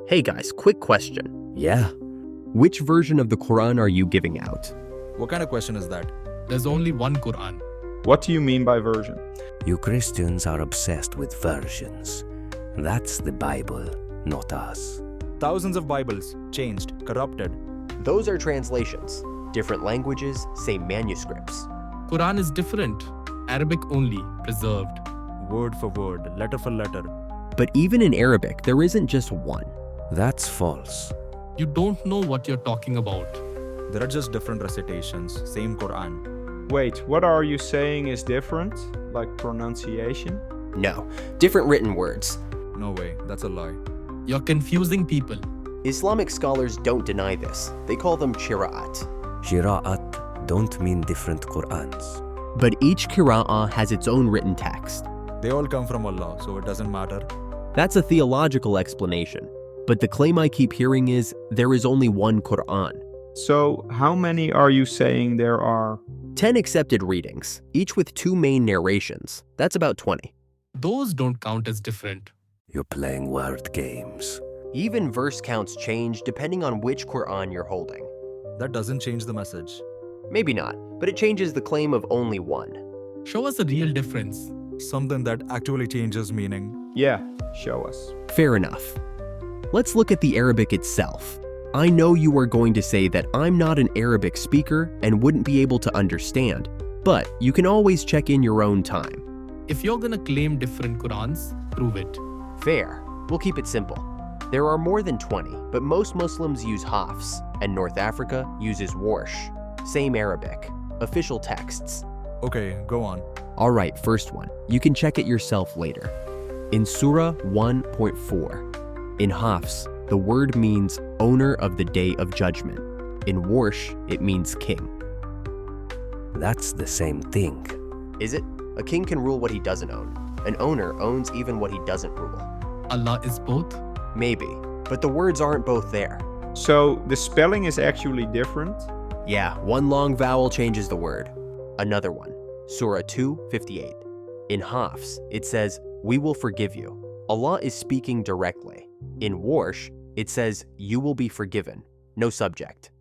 Hey guys, quick question. Yeah. Which version of the Quran are you giving out? What kind of question is that? There's only one Qur'an. What do you mean by version? You Christians are obsessed with versions. That's the Bible, not us. Thousands of Bibles, changed, corrupted. Those are translations. Different languages, same manuscripts. Qur'an is different. Arabic only, preserved. Word for word, letter for letter. But even in Arabic, there isn't just one. That's false. You don't know what you're talking about. There are just different recitations, same Quran. Wait, what are you saying is different? Like pronunciation? No, different written words. No way, that's a lie. You're confusing people. Islamic scholars don't deny this. They call them qirāʻāt. Qirāʻāt don't mean different Qur'ans. But each qirā'a has its own written text. They all come from Allah, so it doesn't matter. That's a theological explanation. But the claim I keep hearing is there is only one Qur'an. So, how many are you saying there are? 10 accepted readings, each with 2 main narrations. That's about 20. Those don't count as different. You're playing word games. Even verse counts change depending on which Qur'an you're holding. That doesn't change the message. Maybe not, but it changes the claim of only one. Show us a real difference. Something that actually changes meaning. Yeah, show us. Fair enough. Let's look at the Arabic itself. I know you are going to say that I'm not an Arabic speaker and wouldn't be able to understand, but you can always check in your own time. If you're gonna claim different Qur'ans, prove it. Fair. We'll keep it simple. There are more than 20, but most Muslims use Ḥafṣ, and North Africa uses Warsh. Same Arabic. Official texts. Okay, go on. Alright, first one. You can check it yourself later. In Surah 1.4, in Ḥafṣ, the word means owner of the day of judgment. In Warsh, it means king. That's the same thing. Is it? A king can rule what he doesn't own. An owner owns even what he doesn't rule. Allah is both. Maybe, but the words aren't both there. So, the spelling is actually different? Yeah, one long vowel changes the word. Another one, Surah 2:58. In Ḥafṣ, it says, "We will forgive you." Allah is speaking directly. In Warsh, it says, "You will be forgiven." No subject.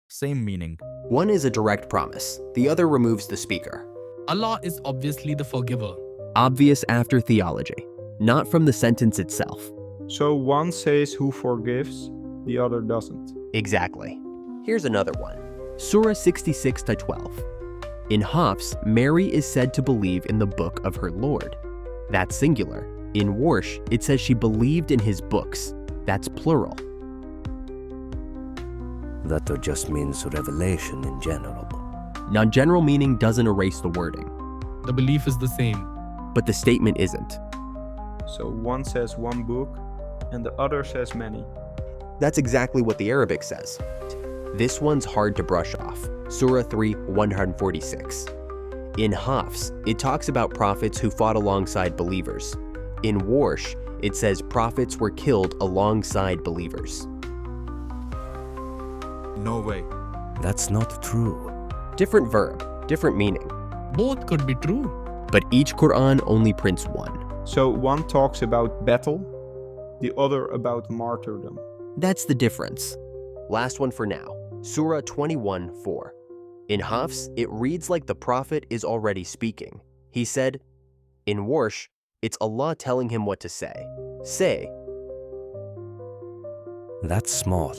Same meaning. One is a direct promise. The other removes the speaker. Allah is obviously the forgiver. Obvious after theology, not from the sentence itself. So one says who forgives, the other doesn't. Exactly. Here's another one. Surah 66-12. In Ḥafṣ, Mary is said to believe in the book of her Lord. That's singular. In Warsh, it says she believed in his books. That's plural. That just means revelation in general. Now, general meaning doesn't erase the wording, The belief is the same. but the statement isn't. So one says one book, and the other says many. That's exactly what the Arabic says. This one's hard to brush off. Surah 3:146. In Ḥafṣ, it talks about prophets who fought alongside believers. In Warsh, it says prophets were killed alongside believers. No way. That's not true. Different verb, different meaning. Both could be true. But each Qur'an only prints one. So one talks about battle, the other about martyrdom. That's the difference. Last one for now. Surah 21:4. In Ḥafṣ, it reads like the prophet is already speaking. He said, in Warsh, it's Allah telling him what to say. Say. That's small.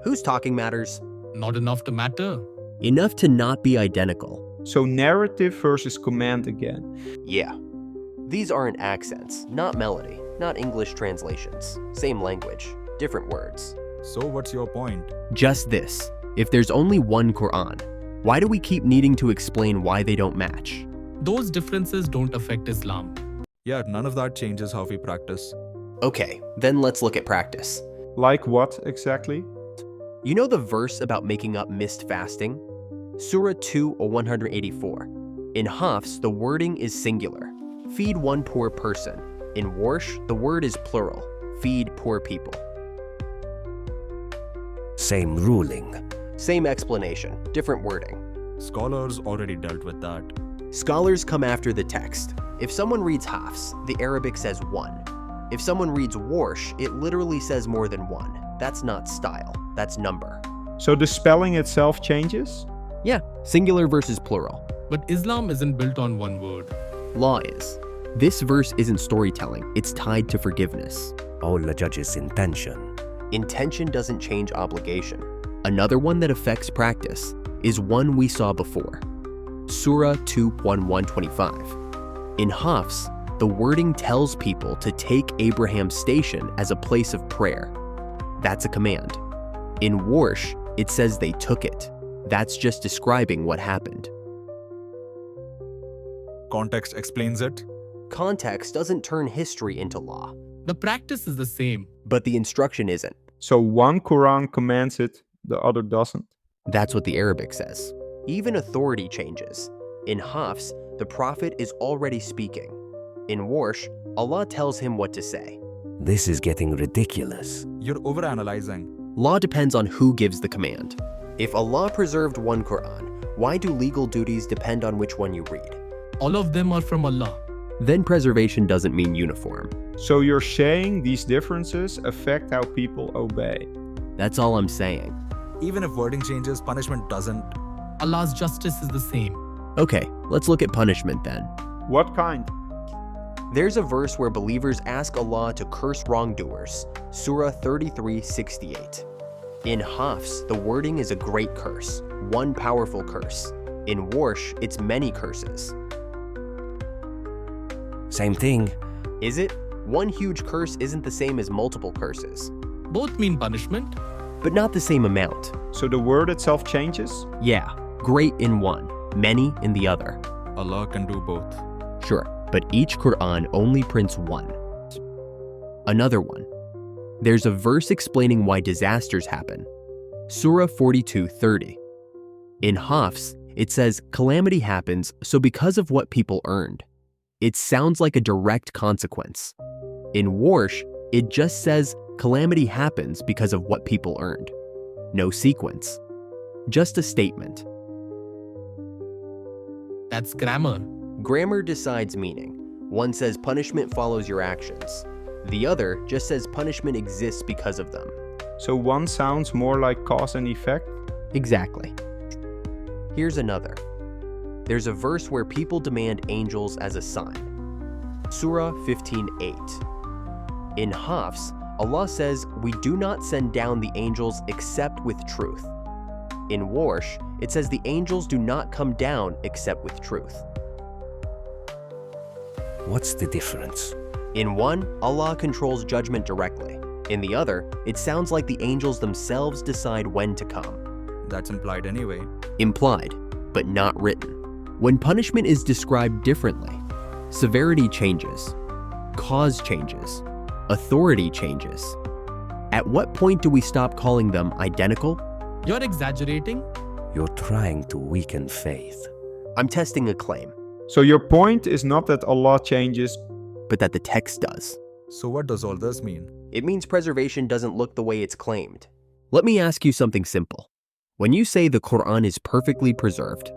Who's talking matters? Not enough to matter. Enough to not be identical. So narrative versus command again. Yeah. These aren't accents, not melody, not English translations. Same language, different words. So what's your point? Just this. If there's only one Qur'an, why do we keep needing to explain why they don't match? Those differences don't affect Islam. Yeah, none of that changes how we practice. Okay, then let's look at practice. Like what exactly? You know the verse about making up missed fasting? Surah 2:184. In Ḥafṣ, the wording is singular. Feed one poor person. In Warsh, the word is plural. Feed poor people. Same ruling. Same explanation, different wording. Scholars already dealt with that. Scholars come after the text. If someone reads Ḥafṣ, the Arabic says one. If someone reads Warsh, it literally says more than one. That's not style, that's number. So the spelling itself changes? Yeah, singular versus plural. But Islam isn't built on one word. Law is. This verse isn't storytelling, it's tied to forgiveness. All the judge's intention. Intention doesn't change obligation. Another one that affects practice is one we saw before. Surah 2:1-125. In Ḥafṣ, the wording tells people to take Abraham's station as a place of prayer. That's a command. In Warsh, it says they took it. That's just describing what happened. Context explains it. Context doesn't turn history into law, The practice is the same. but the instruction isn't. So one Quran commands it, the other doesn't. That's what the Arabic says. Even authority changes. In Ḥafṣ, the prophet is already speaking. In Warsh, Allah tells him what to say. This is getting ridiculous. You're overanalyzing. Law depends on who gives the command. If Allah preserved one Quran, why do legal duties depend on which one you read? All of them are from Allah. Then preservation doesn't mean uniform. So you're saying these differences affect how people obey. That's all I'm saying. Even if wording changes, punishment doesn't. Allah's justice is the same. Okay, let's look at punishment then. What kind? There's a verse where believers ask Allah to curse wrongdoers, Surah 33:68. In Ḥafṣ, the wording is a great curse, one powerful curse. In Warsh, it's many curses. Same thing. Is it? One huge curse isn't the same as multiple curses, Both mean punishment. but not the same amount. So the word itself changes? Yeah, great in one, many in the other. Allah can do both. Sure, but each Qur'an only prints one. Another one. There's a verse explaining why disasters happen. Surah 42:30. In Ḥafṣ, it says calamity happens so because of what people earned. It sounds like a direct consequence. In Warsh, it just says calamity happens because of what people earned. No sequence. Just a statement. That's grammar. Grammar decides meaning. One says punishment follows your actions. The other just says punishment exists because of them. So one sounds more like cause and effect? Exactly. Here's another. There's a verse where people demand angels as a sign. Surah 15:8. In Ḥafṣ, Allah says, "We do not send down the angels except with truth." In Warsh, it says the angels do not come down except with truth. What's the difference? In one, Allah controls judgment directly. In the other, it sounds like the angels themselves decide when to come. That's implied anyway. Implied, but not written. When punishment is described differently, severity changes, cause changes, authority changes. At what point do we stop calling them identical? You're exaggerating. You're trying to weaken faith. I'm testing a claim, So your point is not that Allah changes. but that the text does. So what does all this mean? It means preservation doesn't look the way it's claimed. Let me ask you something simple. When you say the Quran is perfectly preserved,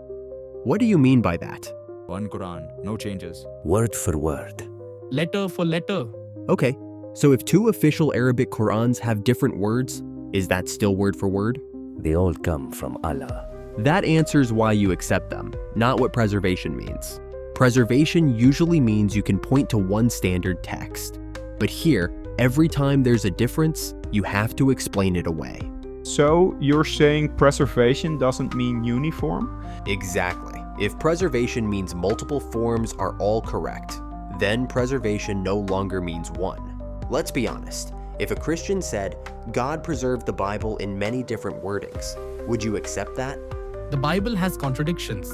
what do you mean by that? One Quran, no changes. Word for word. Letter for letter. Okay, so if two official Arabic Qurans have different words, is that still word for word? They all come from Allah. That answers why you accept them, not what preservation means. Preservation usually means you can point to one standard text. But here, every time there's a difference, you have to explain it away. So you're saying preservation doesn't mean uniform? Exactly. If preservation means multiple forms are all correct, then preservation no longer means one. Let's be honest. If a Christian said, God preserved the Bible in many different wordings, would you accept that? The Bible has contradictions.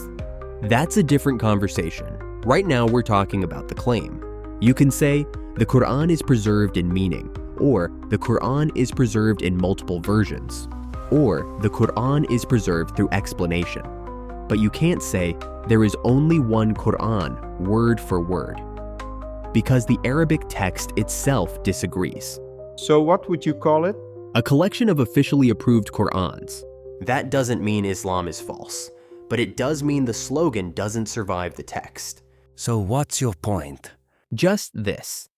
That's a different conversation. Right now, we're talking about the claim. You can say, the Quran is preserved in meaning, or the Quran is preserved in multiple versions, or the Quran is preserved through explanation. But you can't say, there is only one Quran, word for word, because the Arabic text itself disagrees. So what would you call it? A collection of officially approved Qur'ans. That doesn't mean Islam is false, but it does mean the slogan doesn't survive the text. So what's your point? Just this.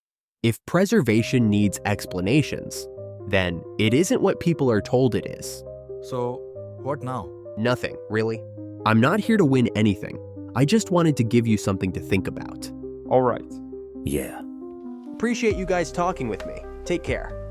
If preservation needs explanations, then it isn't what people are told it is. So, what now? Nothing, really. I'm not here to win anything. I just wanted to give you something to think about. All right. Yeah. Appreciate you guys talking with me. Take care.